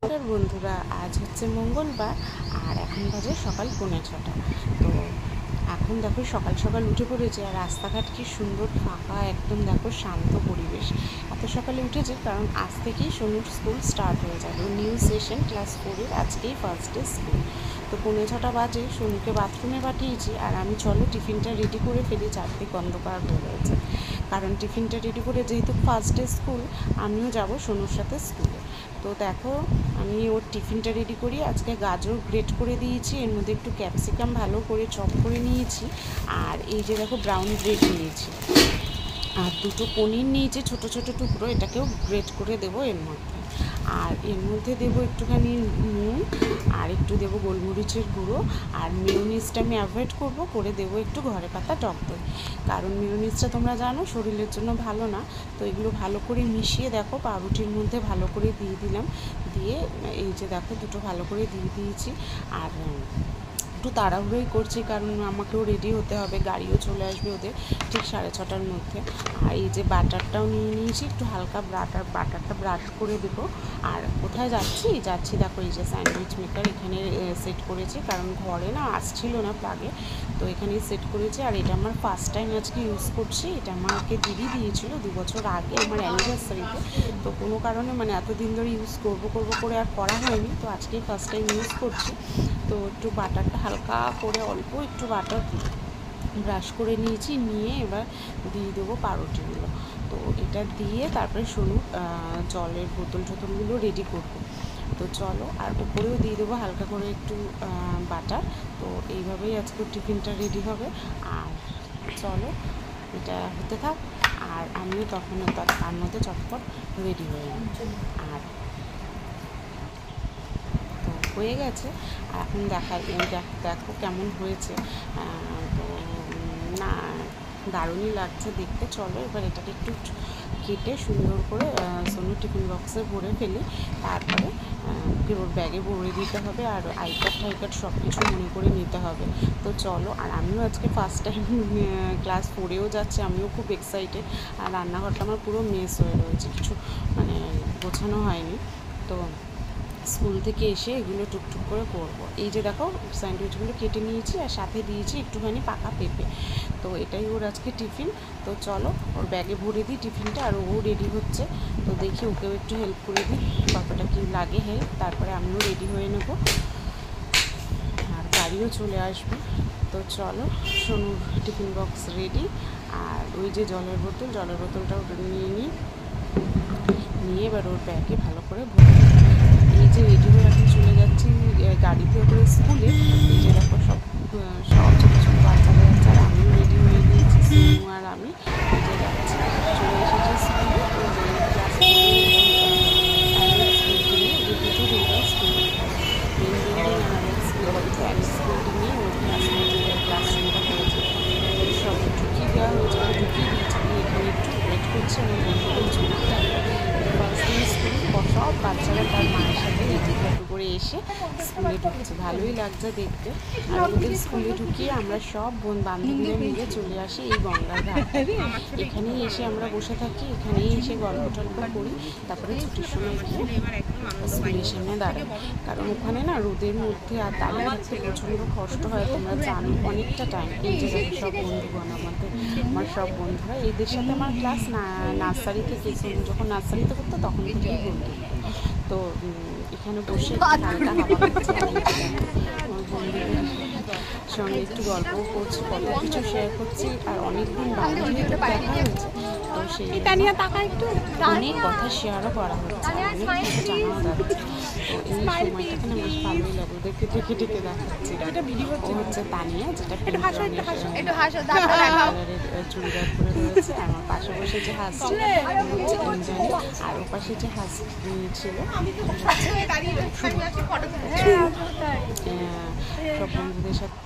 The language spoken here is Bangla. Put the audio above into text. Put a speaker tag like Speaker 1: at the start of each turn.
Speaker 1: নমস্কার বন্ধুরা, আজ হচ্ছে মঙ্গলবার আর এখন বাজে সকাল 6:45। তো এখন দেখো সকাল সকাল উঠে পড়েছে আর রাস্তাঘাট কি সুন্দর ফাঁকা, একদম দেখো শান্ত পরিবেশ। এত সকালে উঠেছে কারণ আজ থেকেই সোনুর স্কুল স্টার্ট হয়ে যাবে। নিউ সেশন ক্লাস 4-এর আজকেই ফার্স্ট ডে স্কুল। তো 6:45 বাজে সোনুকে বাথরুমে পাঠিয়েছি আর আমি চলো টিফিনটা রেডি করে ফেলি, চারদিকে অন্ধকার হয়ে রয়েছে। কারণ টিফিনটা রেডি করে যেহেতু ফার্স্ট ডে স্কুল, আমিও যাব সোনুর সাথে স্কুলে। তো দেখো আমি ওর টিফিনটা রেডি করি। আজকে গাজর গ্রেট করে দিয়েছি, এর মধ্যে একটু ক্যাপসিকাম ভালো করে চপ করে নিয়েছি, আর এই যে দেখো ব্রাউন ব্রেড নিয়েছি, আর দুটো পনির নিয়েছি ছোটো ছোটো টুকরো, এটাকেও গ্রেট করে দেবো এর মধ্যে। আর এর মধ্যে দেবো একটুখানি নুন আর একটু দেবো গোলমরিচের গুঁড়ো। আর মেয়োনিজটা আমি অ্যাভয়েড করে দেবো একটু ঘরে পাতা টক দই, কারণ মেয়োনিজটা তোমরা জানো শরীরের জন্য ভালো না। তো এগুলো ভালো করে মিশিয়ে দেখো পাউরুটির মধ্যে ভালো করে দিয়ে দিলাম, দিয়ে এই যে দেখো দুটো ভালো করে দিয়ে দিয়েছি। আর একটু তাড়াহুড়োই করছি কারণ আমাকেও রেডি হতে হবে, গাড়িও চলে আসবে ওদের ঠিক 6:30টার মধ্যে। আর এই যে বাটারটাও নিয়ে নিয়েছি, একটু হালকা বাটারটা ব্রাশ করে দেবো। আর কোথায় যাচ্ছি দেখো এই যে স্যান্ডউইচ মেকার এখানে সেট করেছি, কারণ ঘরে না আসছিল না প্লাগে, তো এখানেই সেট করেছি। আর এটা আমার ফার্স্ট টাইম আজকে ইউজ করছি। এটা আমাকে দিদি দিয়েছিল 2 বছর আগে আমার অ্যানিভার্সারিতে। তো কোনো কারণে এতদিন ধরে ইউজ করবো করে আর করা হয়নি, তো আজকেই ফার্স্ট টাইম ইউজ করছি। তো একটু বাটারটা হালকা করে অল্প একটু বাটার ব্রাশ করে নিয়েছি, নিয়ে এবার দিয়ে দেবো পাউরুটিগুলো। তো এটা দিয়ে তারপরে সোনু জলের বোতলগুলো রেডি করবো। তো চলো, আর উপরেও দিয়ে দেবো হালকা করে একটু বাটার। তো এইভাবেই আজকে টিফিনটা রেডি হবে। আর চলো এটা হতে থাক, আর আমিও তখন তার মধ্যে চটপট রেডি হয়ে যাই। আর হয়ে গেছে, আর এখন দেখো কেমন হয়েছে। তো না, দারুণই লাগছে দেখতে। চলো এবার এটাকে একটু কেটে সুন্দর করে সোনু টিফিন বক্সে ভরে ফেলি, তারপরে ওর ব্যাগে ভরে দিতে হবে। আর আই কার্ড সব কিছু মনে করে নিতে হবে। তো চলো, আর আমিও আজকে ফার্স্ট টাইম ক্লাস 4-এও যাচ্ছি, আমিও খুব এক্সাইটেড। আর রান্নাঘরটা আমার পুরো মেস হয়ে রয়েছে, কিছু গোছানো হয়নি। তো স্কুল থেকে এসে এগুলো টুকটুক করে করবো। এই যে দেখো স্যান্ডউইচগুলো কেটে নিয়েছি আর সাথে দিয়েছি একটুখানি পাকা পেঁপে। তো এটাই ওর আজকে টিফিন। তো চলো ওর ব্যাগে ভরে দিই টিফিনটা, আর ও রেডি হচ্ছে। তো দেখি ওকেও একটু হেল্প করে দিই, কতটা কি লাগে হেল্প, তারপরে আমিও রেডি হয়ে নেব, আর গাড়িও চলে আসবে। তো চলো সোনুর টিফিন বক্স রেডি। আর ওই যে জলের বোতলটাও নিয়ে এবার ওর ব্যাগে ভালো করে ভরে। এই যে রেডি হয়ে এখন চলে যাচ্ছি গাড়িতে করে স্কুলে। এই যে দেখো সব ছোটো ছোটো বাচ্চারা যাচ্ছে, আর আমিও রেডি হয়ে গিয়েছি, সোনু আর আমি এই যে যাচ্ছি। চলে এসেছি স্কুলে, ক্লাসরুমটা করেছে, সব ঢুকিয়ে দেওয়া হয়েছে, ঢুকিয়ে দিয়েছে। আমি এখানে একটু ওয়েট করছি আমার বন্ধুদের জন্য। ফার্স্ট দিন স্কুল সব বাচ্চারা তার মায়ের সাথে রেডি করে এসে স্কুলে ঢুকছে, ভালোই লাগছে দেখতে। আর ওদের স্কুলে ঢুকিয়ে আমরা সব বান্ধবীরা মিলে চলে আসি এই গঙ্গার ঘাট। এখানেই এসে আমরা বসে থাকি, এখানেই এসে গল্প টল্প করি, তারপরে ছুটির সময় গিয়ে স্কুলের সামনে দাঁড়াই। কারণ ওখানে না রোদের মধ্যে আর দাঁড়িয়ে থাকতে প্রচণ্ড কষ্ট হয়, তোমরা জানো অনেকটা টাইম। এই যে সব বন্ধুগণ আমার সব বন্ধুরা, এদের সাথে আমার ক্লাস নার্সারি থেকে, যখন নার্সারিতে করতো তখন থেকেই বন্ধু। তো এখানে বসে হালকা হাওয়া খাচ্ছি, আমার বন্ধুদের সঙ্গে একটু গল্পও করছি, কত কিছু শেয়ার করছি। আর অনেকদিন বান্ধবীদের দেখা হয়েছে, তো সেই অনেক কথা শেয়ারও করা হচ্ছে, অনেক কিছু জানাও যাচ্ছে। তো এই সময়টাকে আমার ভালোই লাগে, ওদেরকে ডেকে দেখাচ্ছি। ও হচ্ছে তানিয়া, যেটা চুড়িদার করে রয়েছে। আমার পাশে বসে যে হাসছে হচ্ছে ইন্দ্রাণী, আর ও পাশে যে ছিল সব বন্ধুদের সাথে